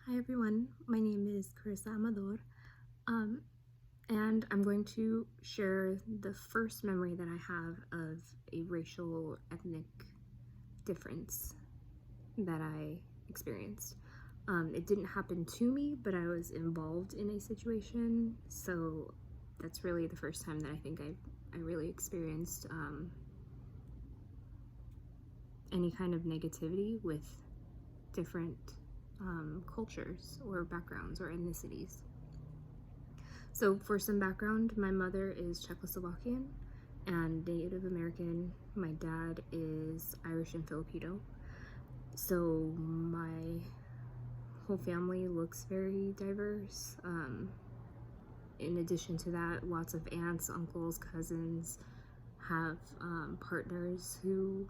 Hi everyone, my name is Carissa Amador, and I'm going to share the first memory that I have of a racial ethnic difference that I experienced. It didn't happen to me, but I was involved in a situation, so that's really the first time that I think I really experienced any kind of negativity with different cultures or backgrounds or ethnicities. So for some background, my mother is Czechoslovakian and Native American. My dad is Irish and Filipino. So my whole family looks very diverse. In addition to that, lots of aunts, uncles, cousins have partners who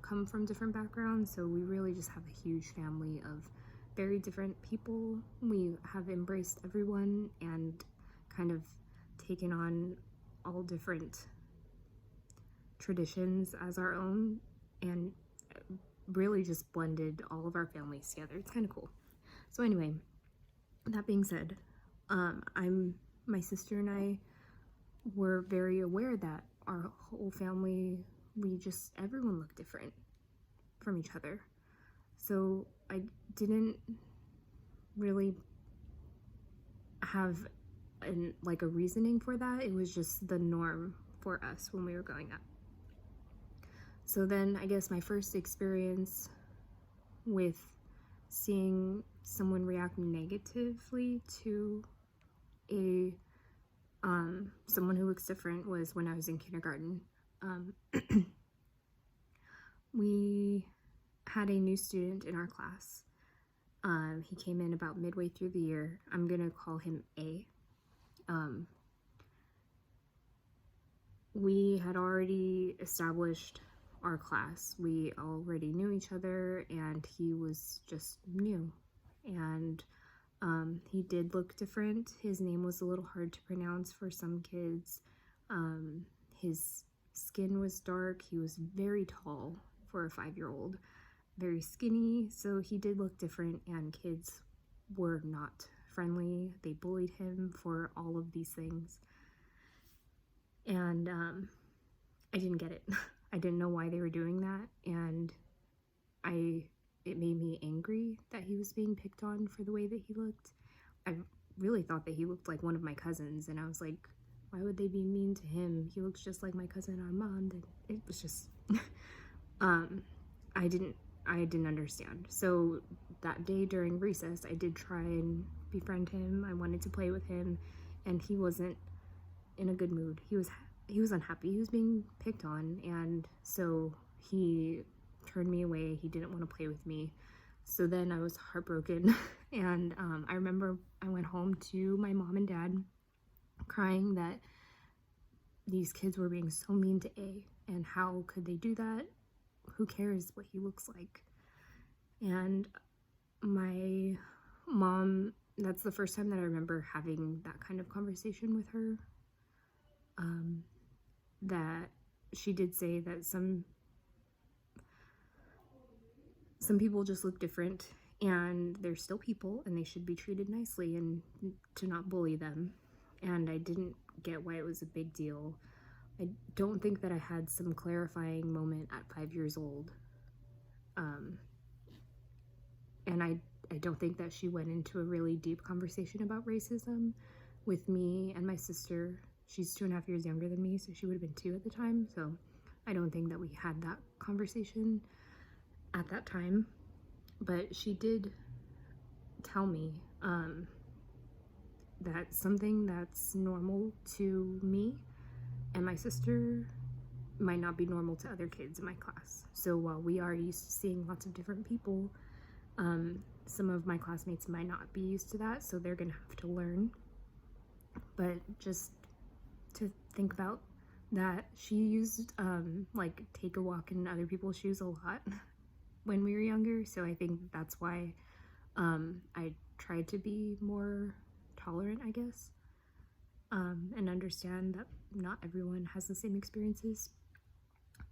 come from different backgrounds. So we really just have a huge family of very different people. We have embraced everyone and kind of taken on all different traditions as our own and really just blended all of our families together. It's kind of cool. So anyway, that being said, my sister and I were very aware that our whole family, everyone looked different from each other. So I didn't really have a reasoning for that. It was just the norm for us when we were growing up. So then I guess my first experience with seeing someone react negatively to a someone who looks different was when I was in kindergarten. We had a new student in our class. He came in about midway through the year. I'm gonna call him A. We had already established our class. We already knew each other, and he was just new. And he did look different. His name was a little hard to pronounce for some kids. His skin was dark. He was very tall for a 5-year-old, very skinny. So he did look different, and kids were not friendly. They bullied him for all of these things. And I didn't get it. I didn't know why they were doing that, and it made me angry that he was being picked on for the way that he looked. I really thought that he looked like one of my cousins, and I was like, why would they be mean to him? He looks just like my cousin Armand. And it was just I didn't understand. So that day during recess, I did try and befriend him. I wanted to play with him, and he wasn't in a good mood. He was unhappy. He was being picked on, and so he turned me away. He didn't want to play with me. So then I was heartbroken, and I remember I went home to my mom and dad crying that these kids were being so mean to A, and how could they do that? Who cares what he looks like? And my mom, that's the first time that I remember having that kind of conversation with her. That she did say that some people just look different, and they're still people, and they should be treated nicely and to not bully them. And I didn't get why it was a big deal. I don't think that I had some clarifying moment at 5 years old. And I don't think that she went into a really deep conversation about racism with me and my sister. She's 2.5 years younger than me, so she would have been 2 at the time. So I don't think that we had that conversation at that time. But she did tell me that something that's normal to me and my sister might not be normal to other kids in my class. So while we are used to seeing lots of different people, some of my classmates might not be used to that, so they're gonna have to learn. But just to think about that, she used take a walk in other people's shoes a lot when we were younger, so I think that's why I tried to be more tolerant, I guess, and understand that not everyone has the same experiences.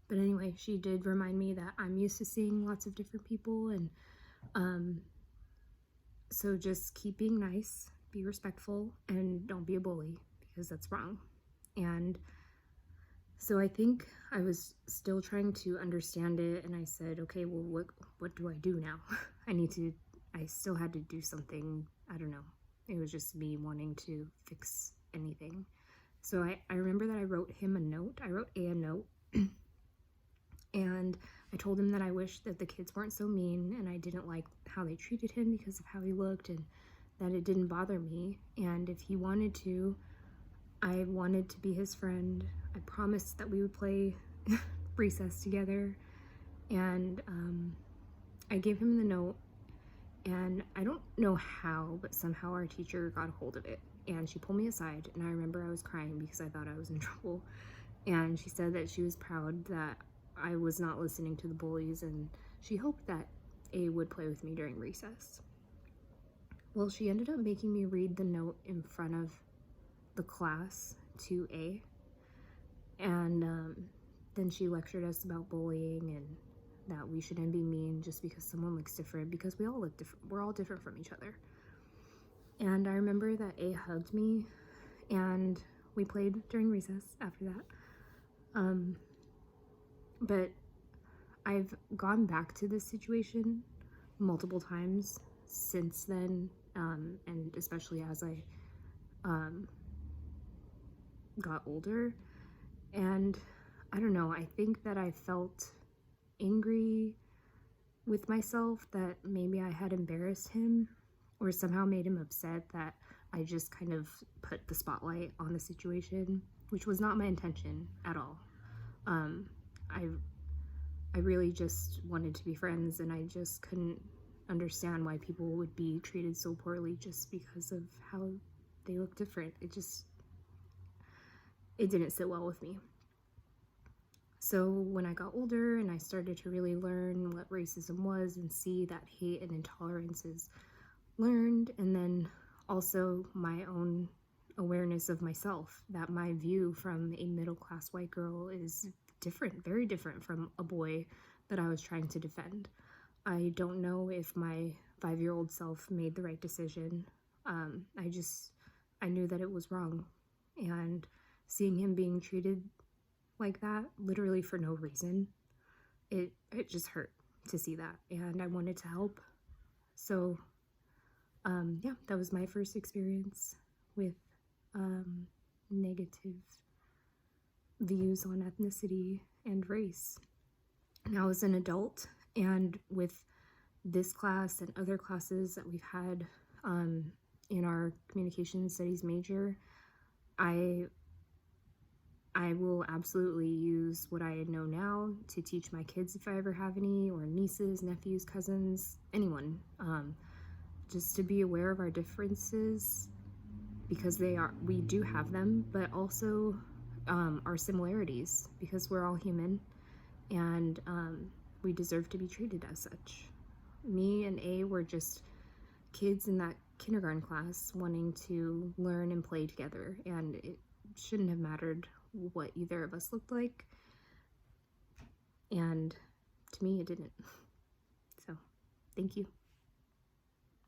But anyway, she did remind me that I'm used to seeing lots of different people, and So just keep being nice, be respectful, and don't be a bully, because that's wrong. And so I think I was still trying to understand it, and I said, okay, well, what do I do now? I still had to do something. I don't know. It was just me wanting to fix anything. So I remember that I wrote him a note. I wrote a note, and I told him that I wished that the kids weren't so mean, and I didn't like how they treated him because of how he looked, and that it didn't bother me. And if he wanted to, I wanted to be his friend. I promised that we would play recess together, and I gave him the note, and I don't know how, but somehow our teacher got a hold of it, and she pulled me aside, and I remember I was crying because I thought I was in trouble, and she said that she was proud that I was not listening to the bullies, and she hoped that A would play with me during recess. Well, she ended up making me read the note in front of the class to A, and then she lectured us about bullying and that we shouldn't be mean just because someone looks different, because we all look different. We're all different from each other. And I remember that A hugged me, and we played during recess after that. But I've gone back to this situation multiple times since then, and especially as I got older. And I don't know, I think that I felt angry with myself that maybe I had embarrassed him or somehow made him upset that I just kind of put the spotlight on the situation, which was not my intention at all. I really just wanted to be friends, and I just couldn't understand why people would be treated so poorly just because of how they look different. It didn't sit well with me. So when I got older and I started to really learn what racism was and see that hate and intolerance is learned, and then also my own awareness of myself, that my view from a middle-class white girl is different, very different from a boy that I was trying to defend. I don't know if my 5-year-old self made the right decision. I knew that it was wrong, and seeing him being treated like that, literally for no reason, it just hurt to see that, and I wanted to help. So yeah, that was my first experience with negative views on ethnicity and race. Now as an adult, and with this class and other classes that we've had in our communication studies major, I will absolutely use what I know now to teach my kids if I ever have any, or nieces, nephews, cousins, anyone, just to be aware of our differences, because we do have them, but also our similarities, because we're all human, and we deserve to be treated as such. Me and A were just kids in that kindergarten class wanting to learn and play together, and it shouldn't have mattered what either of us looked like, and to me it didn't. So thank you.